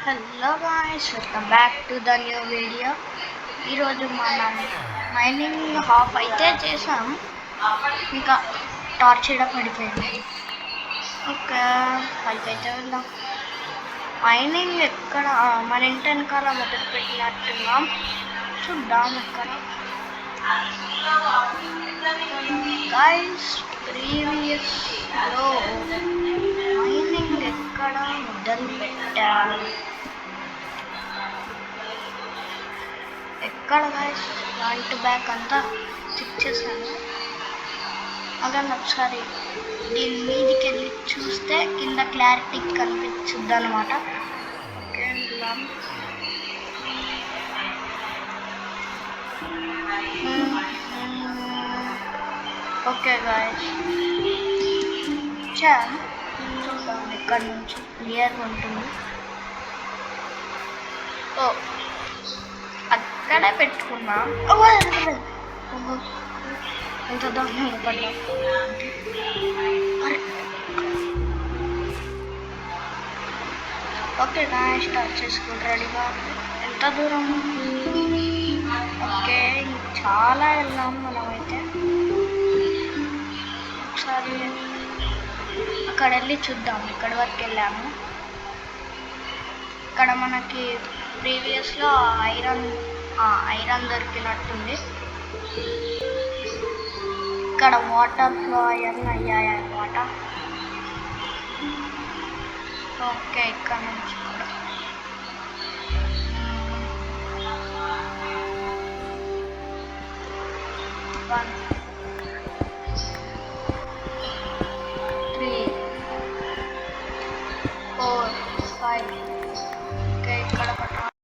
Hello guys, welcome back to the new video. ఈరోజు మనం mining half అయితే చేసాం, ఇంకా టార్చ్ కూడా పడిపోయింది. ఓకే, పైకైతే వెళ్దాం. మైనింగ్ ఎక్కడ మన ఇంటి వెనకాల మొదలు పెట్టినట్టున్నాం, చూద్దాం ఎక్కడ. గాయ్స్, ప్రీవియస్లో మైనింగ్ ఎక్కడ మొదలు పెట్టాను, ఎక్కడ గాయ్స్ ఫ్రంట్ బ్యాక్ అంతా చెక్ చేశాను. అలాగే ఒకసారి దీని మీదికి వెళ్ళి చూస్తే కింద క్లారిటీ కనిపించుద్ది అనమాట. ఓకే, వెళ్దాం. ఓకే గాయ్స్, చూద్దాం ఇక్కడ నుంచి క్లియర్గా ఉంటుంది. ఓ, అక్కడే పెట్టుకున్నాం. ఎంత దారుణంగా పడ్డా. ఓకే గాయ్స్, స్టార్ట్ చేసుకుని రెడీగా. ఎంత దూరం? ఓకే, చాలా వెళ్ళాం మనమైతే. ఒకసారి అక్కడ వెళ్ళి చూద్దాం. ఇక్కడి వరకు వెళ్ళాము. ఇక్కడ మనకి ప్రీవియస్లో ఐరన్ దొరికినట్టుంది. ఇక్కడ వాటర్ ఫ్లో అవన్నీ అయ్యాయి అన్నమాట. ఓకే, ఇక్కడ నుంచి కూడా 1 3 4 5. ఓకే, ఇక్కడ ఒక టార్చ్,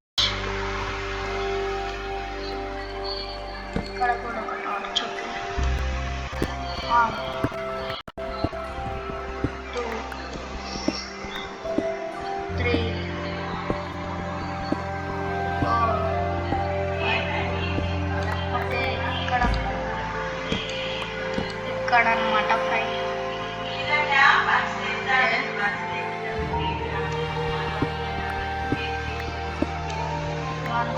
ఇక్కడ కూడా ఒక టార్చ్. ఓకే, 1 2 3 4 5. ఓకే, ఇక్కడ అన్నమాట ఫ్రై. 1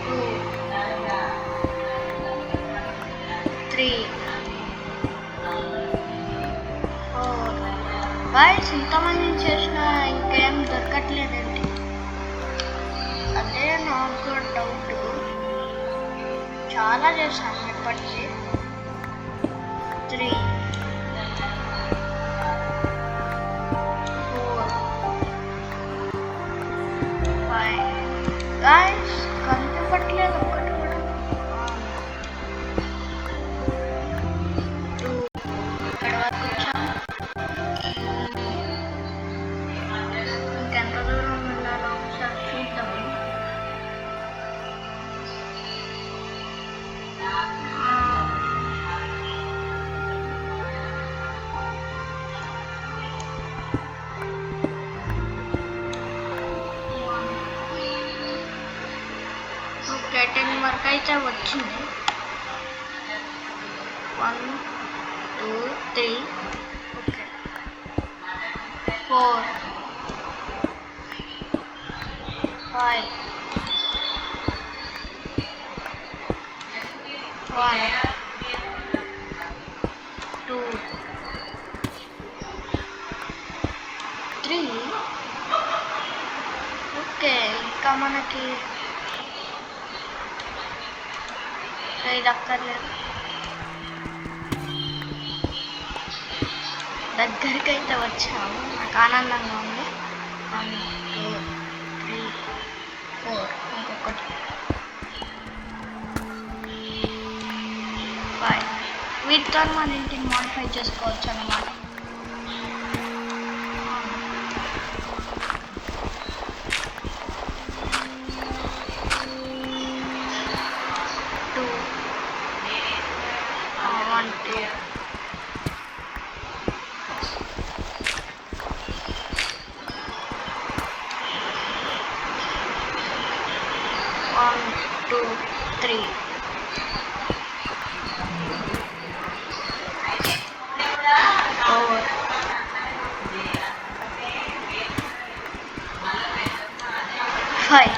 2 3 4. గాయ్స్, ఇంతమంది చేసిన ఇంకేం దొరకట్లేదండి. అదే నాకు కూడా డౌట్. చాలా చేశాను ఇప్పటికీ. 3 4 5. గాయ్స్, కనిపించట్లేదు ఒక్కటి కూడా. 2. ఇక్కడ వరకు వచ్చాం. ఇంకెంత దూరం వెళ్ళాలో ఒకసారి చూద్దాం. ఓకే, 10 వరకు అయితే వచ్చింది. 1 2 3. ఓకే, 4 5 1 2 3. ఓకే, ఇంకా మనకి ఇది అక్కర్లేదు. దగ్గరికి అయితే వచ్చాము, నాకు ఆనందంగా ఉంది. 1 2 3 4. ఇంకొకటి 5. వీటితో మన ఇంటిని మాడిఫై చేసుకోవచ్చు అన్నమాట. 2 1 2 1 2 3. 5.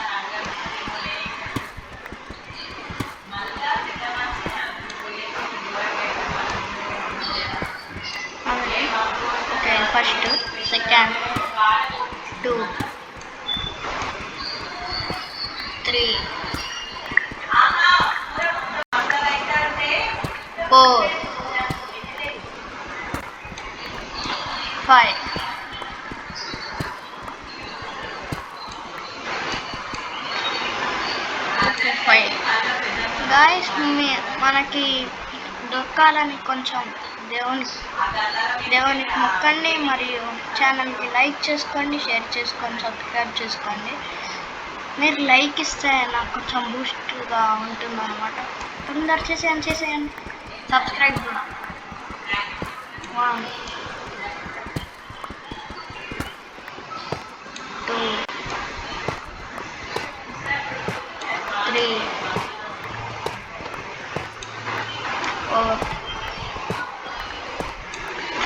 Okay, first, second, 2, 3, 4, 5. Okay, 5. Guys, మనకి దొరకాలని కొంచెం దేవునికి మొక్కండి, మరియు ఛానల్కి లైక్ చేసుకోండి, షేర్ చేసుకోండి, సబ్స్క్రైబ్ చేసుకోండి. మీరు లైక్ ఇస్తే నాకు కొంచెం బూస్ట్గా ఉంటుంది అనమాట. తొందర చేసేయండి. సబ్స్క్రైబ్ కూడా. 1, 2, 3, 4,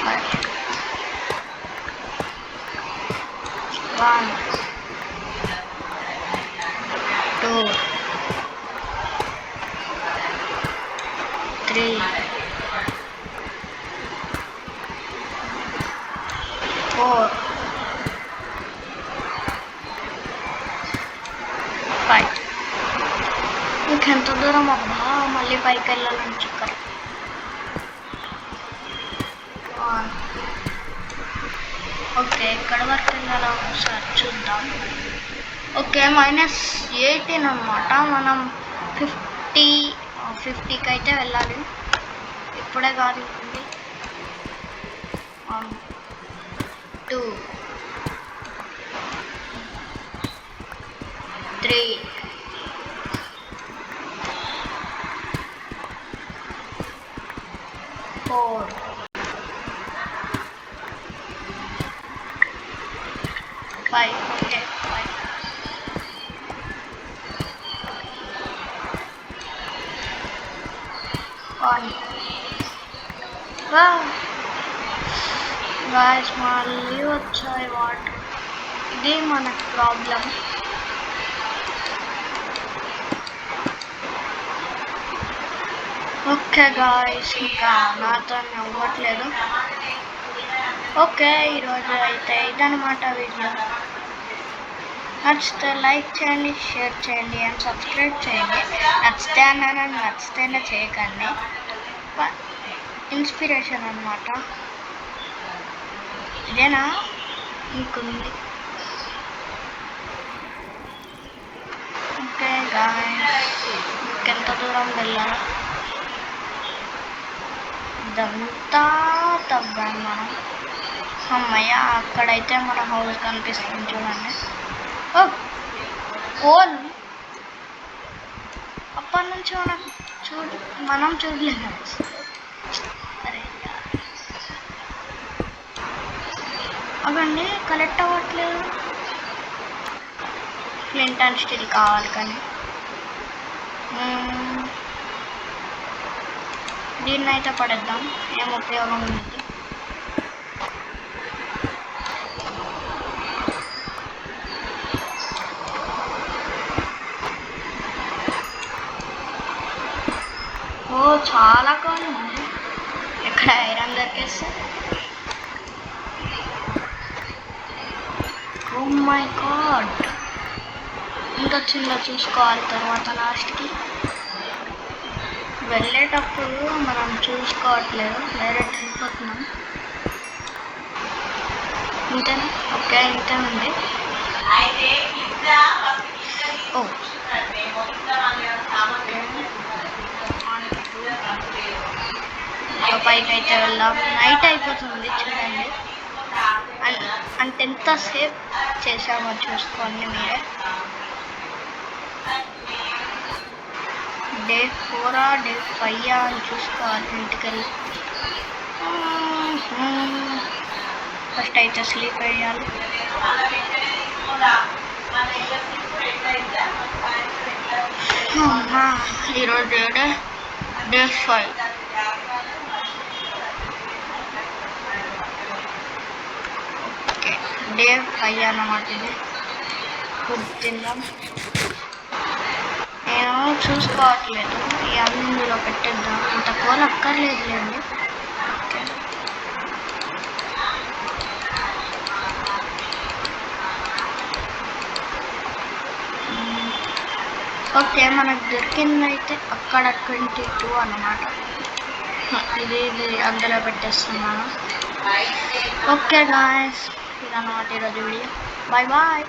5. 1, 2, 3, 4, 5. ఇంకెంత దూరం అబ్బా, మళ్ళీ పైకి వెళ్ళాలని చెప్పారు. 1. ఓకే, ఎక్కడి వరకు వెళ్ళాలో ఒకసారి చూద్దాం. ఓకే, -18 అనమాట. మనం 50కి అయితే వెళ్ళాలి. ఇప్పుడే కాదు, 1, 2, 3, 4, 5. ఓకే, 5. 1. గాయస్, మళ్ళీ వచ్చాయి వాటర్. ఇది మనకు ప్రాబ్లం. ఓకే గాయస్, ఇంకా నాతో అవ్వట్లేదు. ఓకే, ఈరోజు అయితే ఇదనమాట వీడియో. నచ్చితే లైక్ చేయండి, షేర్ చేయండి అండ్ సబ్స్క్రైబ్ చేయండి. నచ్చితే అన్నాను, నచ్చితేనే చేయకండి. ఇన్స్పిరేషన్ అనమాట. ఇదేనా ఇంకుంది. ఓకే గాయ్స్, ఇంకెంత దూరం వెళ్ళాలి? ఇదంతా తవ్వాను మనం. అమ్మయ్య, అక్కడైతే మన హౌస్ కనిపిస్తుంది చూడండి. ఓ కోల్, అప్పటి నుంచి మనం చూడలేదు. సరే, అవన్నీ కలెక్ట్ అవ్వట్లేదు. ఫ్లింట్ అండ్ స్టీల్ కావాలి, కానీ దీన్ని అయితే పడేద్దాం, ఏం ఉపయోగం ఉంది. ఓ, చాలా కాలం ఉంది. ఎక్కడ ఐరన్ దొరికేస్తే. ఓ మై గాడ్, ఎంత వచ్చిందో చూసుకోవాలి తర్వాత లాస్ట్కి. వెళ్ళేటప్పుడు మనం చూసుకోవట్లేదు, డైరెక్ట్ వెళ్ళిపోతున్నాం. ఇంతేనా? ఓకే, ఇంతే ఉంది. ఓ, పైకి అయితే వెళ్దాం. నైట్ అయిపోతుంది చూడండి. అంటే ఎంతసేపు చేసామో చూసుకోండి మీరే. డే 4 డే 5 అని చూసుకోవాలి ఇంటికి వెళ్ళి. ఫస్ట్ అయితే స్లీప్ వేయాలి. ఈరోజు డే 5. ఓకే, డే 5 అన్నమాట ఇది. ఫుడ్ తిందాం. నేను చూసుకోవట్లేదు, ఇవన్నీ ఇందులో పెట్టేద్దాం. అంత కోల్ అక్కర్లేదులేండి. ఓకే, ఓకే మనకు దొరికిందైతే అక్కడ 22 అన్నమాట. ఇది అందులో పెట్టేస్తున్నాను. ఓకే గాయస్, ఇదన్నమాట ఈరోజు వీడియో. Bye bye.